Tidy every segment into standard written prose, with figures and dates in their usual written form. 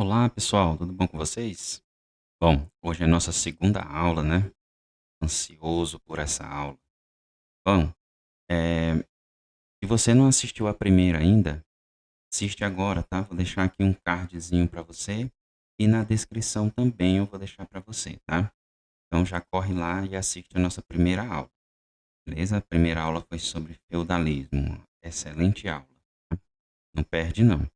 Olá, pessoal, tudo bom com vocês? Bom, hoje é a nossa segunda aula, né? Ansioso por essa aula. Bom, se você não assistiu a primeira ainda, assiste agora, tá? Vou deixar aqui um cardzinho para você e na descrição também eu vou deixar para você, tá? Então já corre lá e assiste a nossa primeira aula, beleza? A primeira aula foi sobre feudalismo, uma excelente aula, tá? Não perde não.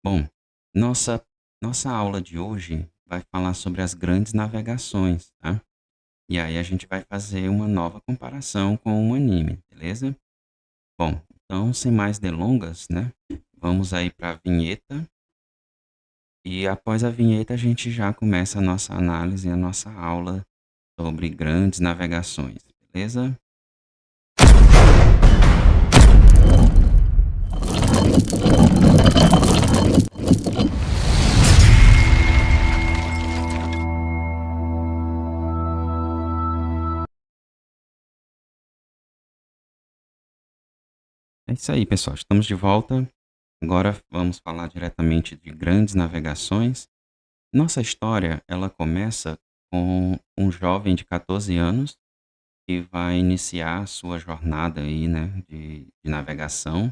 Bom, nossa nossa aula de hoje vai falar sobre as grandes navegações, tá? E aí a gente vai fazer uma nova comparação com um anime, beleza? Bom, então sem mais delongas, né? Vamos aí para a vinheta e após a vinheta a gente já começa a nossa análise, a nossa aula sobre grandes navegações, beleza? É isso aí, pessoal. Estamos de volta. Agora vamos falar diretamente de grandes navegações. Nossa história, ela começa com um jovem de 14 anos que vai iniciar a sua jornada aí, né, de navegação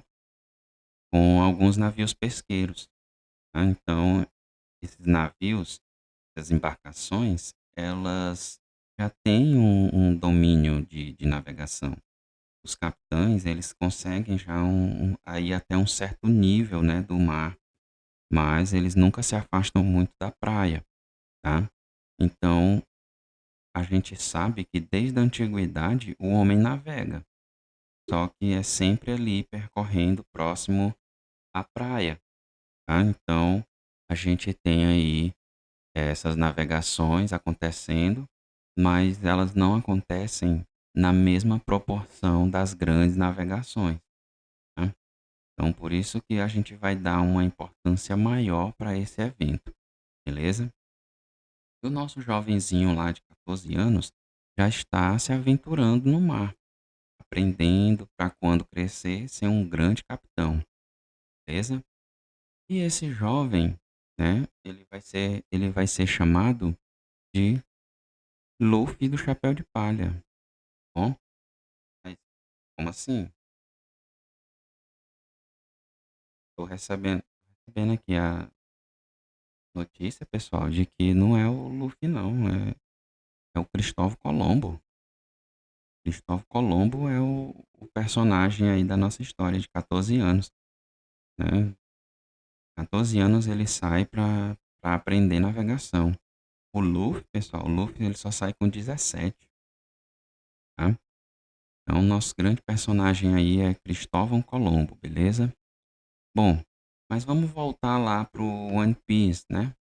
com alguns navios pesqueiros, tá? Então, esses navios, essas embarcações, elas já têm um domínio de navegação. Os capitães, eles conseguem já aí até um certo nível, né, do mar, mas eles nunca se afastam muito da praia, tá? Então, a gente sabe que desde a antiguidade o homem navega, só que é sempre ali percorrendo próximo à praia, tá? Então, a gente tem aí essas navegações acontecendo, mas elas não acontecem na mesma proporção das grandes navegações, tá? Então, por isso que a gente vai dar uma importância maior para esse evento, beleza? E o nosso jovenzinho lá de 14 anos já está se aventurando no mar, aprendendo para quando crescer ser um grande capitão, beleza? E esse jovem, né, ele vai ser chamado de Luffy do Chapéu de Palha. Bom, mas como assim? Estou recebendo aqui a notícia, pessoal, de que não é o Luffy não, é o Cristóvão Colombo. Cristóvão Colombo é o personagem aí da nossa história de 14 anos, né? 14 anos ele sai para aprender navegação. O Luffy, pessoal, o Luffy ele só sai com 17, tá? Então, nosso grande personagem aí é Cristóvão Colombo, beleza? Bom, mas vamos voltar lá pro One Piece, né?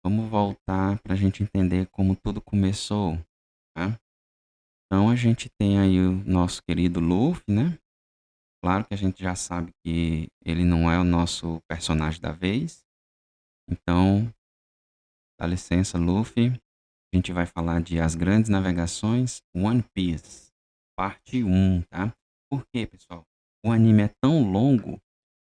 Vamos voltar para a gente entender como tudo começou, tá? Então, a gente tem aí o nosso querido Luffy, né? Claro que a gente já sabe que ele não é o nosso personagem da vez. Então, dá licença, Luffy. A gente vai falar de As Grandes Navegações One Piece, parte um, tá? Por quê, pessoal? O anime é tão longo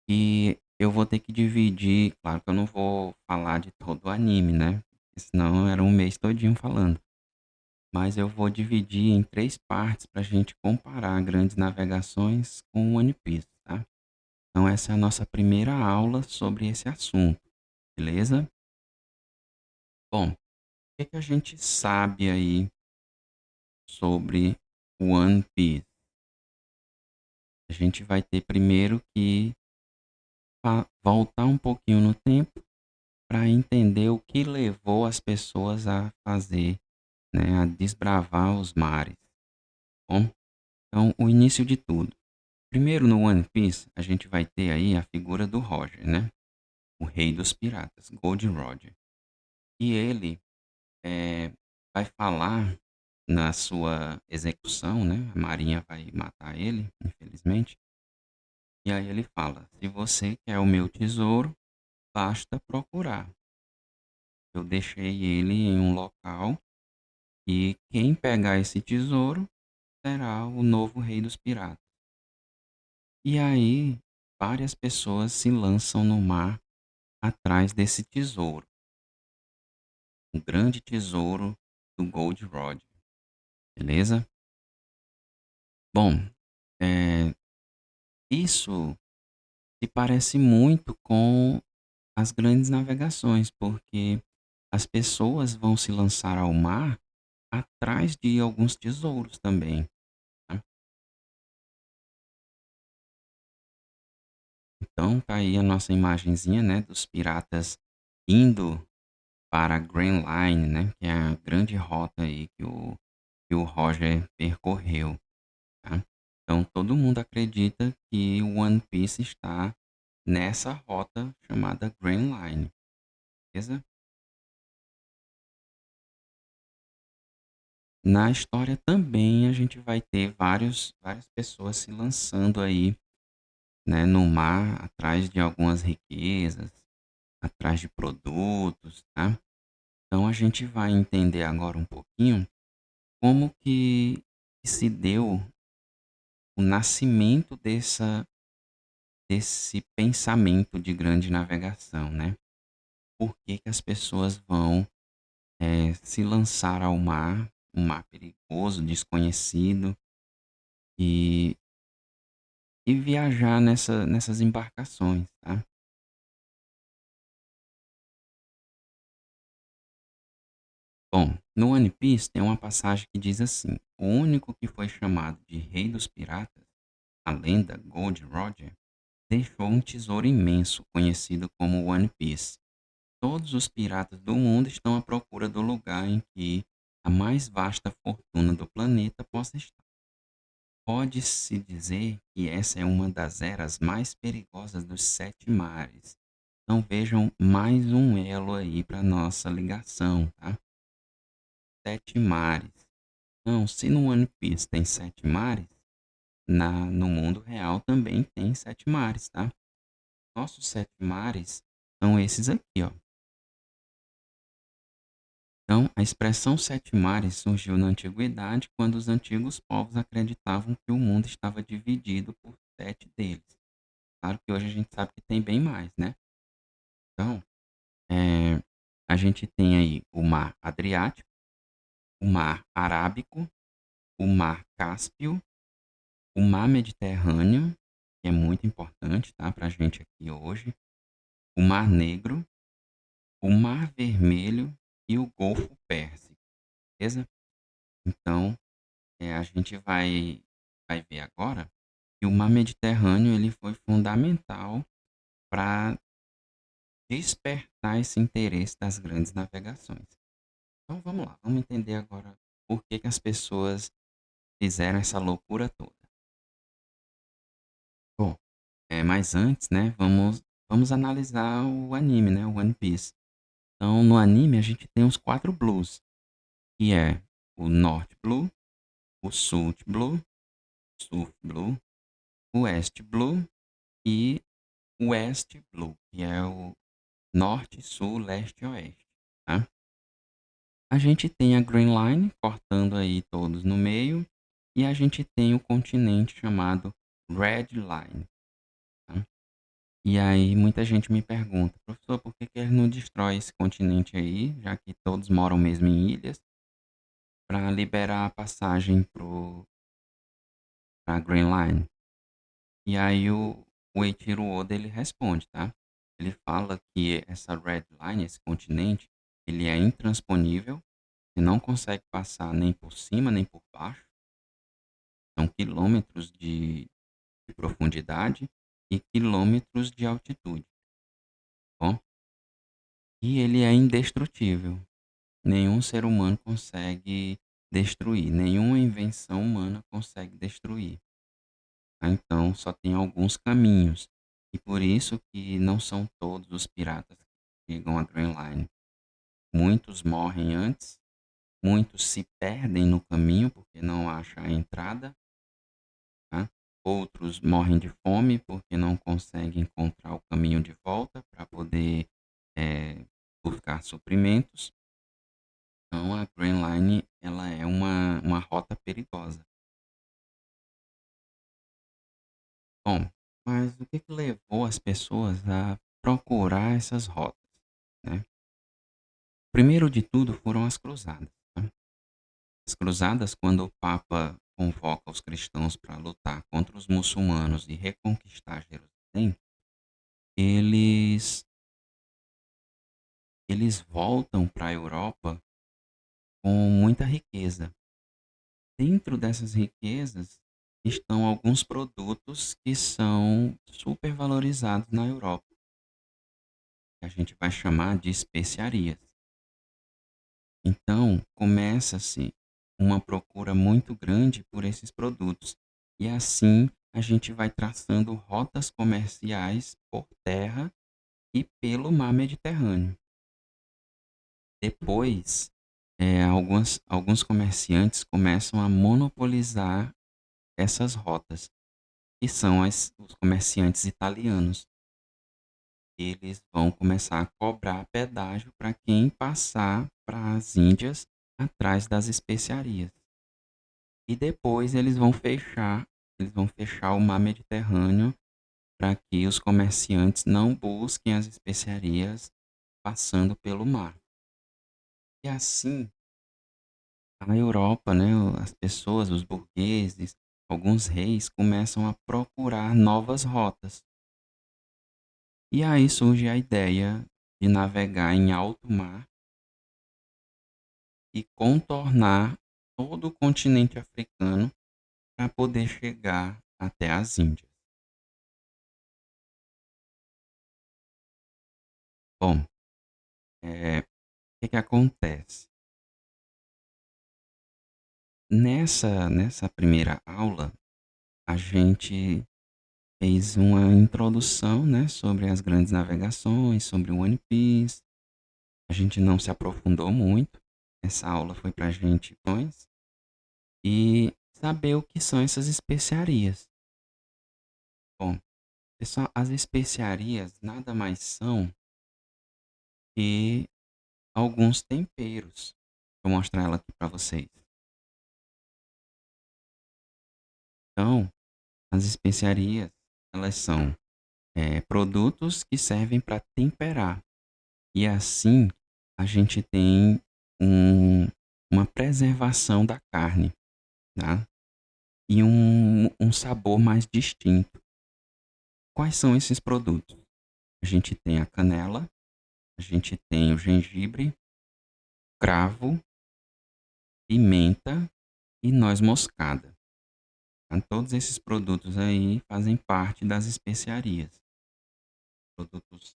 que eu vou ter que dividir. Claro que eu não vou falar de todo o anime, né? Senão era um mês todinho falando. Mas eu vou dividir em três partes para a gente comparar Grandes Navegações com One Piece, tá? Então essa é a nossa primeira aula sobre esse assunto, beleza? Bom, o que a gente sabe aí sobre One Piece? A gente vai ter primeiro que voltar um pouquinho no tempo para entender o que levou as pessoas a fazer, né, a desbravar os mares. Bom, então o início de tudo. Primeiro no One Piece a gente vai ter aí a figura do Roger, né? O rei dos piratas, Gold Roger. E ele eh, vai falar na sua execução, né? A marinha vai matar ele, infelizmente. E aí ele fala: se você quer o meu tesouro, basta procurar. Eu deixei ele em um local e quem pegar esse tesouro será o novo rei dos piratas. E aí várias pessoas se lançam no mar atrás desse tesouro. o grande tesouro do Gold Roger, beleza? Bom, eh, isso se parece muito com as grandes navegações, porque as pessoas vão se lançar ao mar atrás de alguns tesouros também, tá? Então tá aí a nossa imagenzinha, né, dos piratas indo para a Grand Line, né, que é a grande rota aí que o Roger percorreu, tá? Então todo mundo acredita que o One Piece está nessa rota chamada Grand Line, beleza? Na história também a gente vai ter várias pessoas se lançando aí, né, no mar, atrás de algumas riquezas, atrás de produtos, tá? Então a gente vai entender agora um pouquinho como que se deu o nascimento desse pensamento de grande navegação, né? Por que que as pessoas vão se lançar ao mar, um mar perigoso, desconhecido, e, e viajar nessas embarcações, tá? Bom, no One Piece tem uma passagem que diz assim: o único que foi chamado de Rei dos Piratas, a lenda Gold Roger, deixou um tesouro imenso conhecido como One Piece. Todos os piratas do mundo estão à procura do lugar em que a mais vasta fortuna do planeta possa estar. Pode-se dizer que essa é uma das eras mais perigosas dos sete mares. Então vejam mais um elo aí para nossa ligação, tá? Sete mares. Não, se no One Piece tem sete mares, no mundo real também tem sete mares, tá? Nossos sete mares são esses aqui, ó. Então, a expressão sete mares surgiu na antiguidade, quando os antigos povos acreditavam que o mundo estava dividido por sete deles. Claro que hoje a gente sabe que tem bem mais, né? Então, eh, a gente tem aí o Mar Adriático, o Mar Arábico, o Mar Cáspio, o Mar Mediterrâneo, que é muito importante, tá, para a gente aqui hoje, o Mar Negro, o Mar Vermelho e o Golfo Pérsico, beleza? Então, a gente vai ver agora que o Mar Mediterrâneo ele foi fundamental para despertar esse interesse das grandes navegações. Então vamos lá, vamos entender agora por que que as pessoas fizeram essa loucura toda. Bom, mas antes, né, vamos analisar o anime, né, o One Piece. Então no anime a gente tem os quatro blues, que é o North Blue, o South Blue, South Blue, o West Blue e o West Blue, que é o norte, sul, leste e oeste, tá? A gente tem a Green Line cortando aí todos no meio e a gente tem o continente chamado Red Line, tá? E aí muita gente me pergunta, professor, por que que ele não destrói esse continente aí, já que todos moram mesmo em ilhas, para liberar a passagem para Green Line? E aí o Eiichiro Oda ele responde, tá? Ele fala que essa Red Line, esse continente, ele é intransponível. Você não consegue passar nem por cima nem por baixo. São quilômetros de profundidade e quilômetros de altitude. Bom, e ele é indestrutível. Nenhum ser humano consegue destruir. Nenhuma invenção humana consegue destruir. Tá? Então, só tem alguns caminhos. E por isso que não são todos os piratas que chegam a Grand Line. Muitos morrem antes, muitos se perdem no caminho porque não acham a entrada, tá? Outros morrem de fome porque não conseguem encontrar o caminho de volta para poder buscar suprimentos. Então a Grand Line ela é uma rota perigosa. Bom, mas o que que levou as pessoas a procurar essas rotas, né? primeiro de tudo foram as cruzadas, tá? As cruzadas, quando o Papa convoca os cristãos para lutar contra os muçulmanos e reconquistar Jerusalém, eles eles voltam para a Europa com muita riqueza. Dentro dessas riquezas estão alguns produtos que são supervalorizados na Europa, que a gente vai chamar de especiarias. Então, começa-se uma procura muito grande por esses produtos. E assim a gente vai traçando rotas comerciais por terra e pelo mar Mediterrâneo. Depois, alguns comerciantes começam a monopolizar essas rotas, que são os comerciantes italianos. Eles vão começar a cobrar pedágio para quem passar para as Índias atrás das especiarias. E depois eles vão fechar o mar Mediterrâneo para que os comerciantes não busquem as especiarias passando pelo mar. E assim, a Europa, né, as pessoas, os burgueses, alguns reis começam a procurar novas rotas. E aí surge a ideia de navegar em alto mar e contornar todo o continente africano para poder chegar até as Índias. Bom, o que que acontece? Nessa primeira aula, a gente fez uma introdução, né, sobre as grandes navegações, sobre o One Piece. A gente não se aprofundou muito. Essa aula foi para a gente e saber o que são essas especiarias. Bom, pessoal, as especiarias nada mais são que alguns temperos. Vou mostrar ela aqui para vocês. Então, as especiarias, elas são produtos que servem para temperar. E assim a gente tem um- uma preservação da carne, tá? E um sabor mais distinto. Quais são esses produtos? A gente tem a canela, a gente tem o gengibre, cravo, pimenta e noz moscada. Tá? Todos esses produtos aí fazem parte das especiarias. Produtos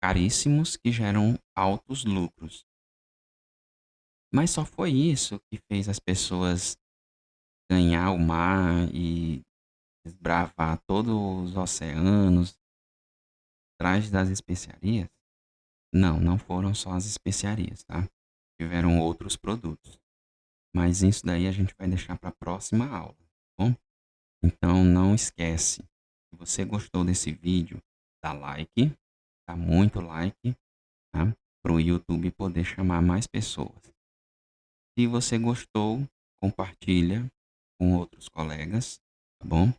caríssimos que geram altos lucros. Mas só foi isso que fez as pessoas ganhar o mar e desbravar todos os oceanos atrás das especiarias? Não, não foram só as especiarias, tá? Tiveram outros produtos. Mas isso daí a gente vai deixar para a próxima aula, tá bom? Então não esquece, se você gostou desse vídeo, dá like, dá muito like, tá? Para o YouTube poder chamar mais pessoas. Se você gostou, compartilha com outros colegas, tá bom?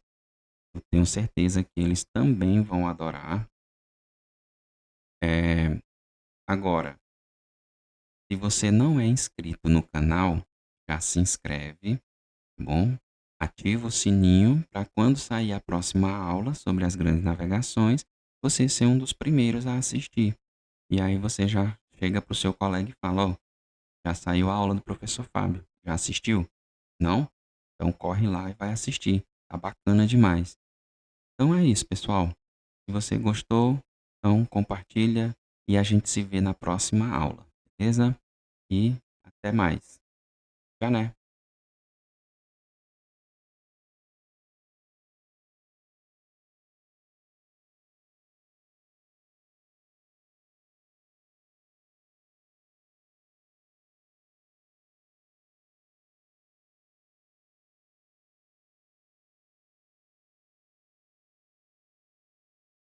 Eu tenho certeza que eles também vão adorar. É, agora, se você não é inscrito no canal, já se inscreve, tá bom? Ativa o sininho para quando sair a próxima aula sobre as grandes navegações, você ser um dos primeiros a assistir. E aí você já chega para o seu colega e fala, ó, já saiu a aula do professor Fábio, já assistiu? Não? Então corre lá e vai assistir, tá bacana demais. Então é isso, pessoal. Se você gostou, então compartilha e a gente se vê na próxima aula, beleza? E até mais. Já né?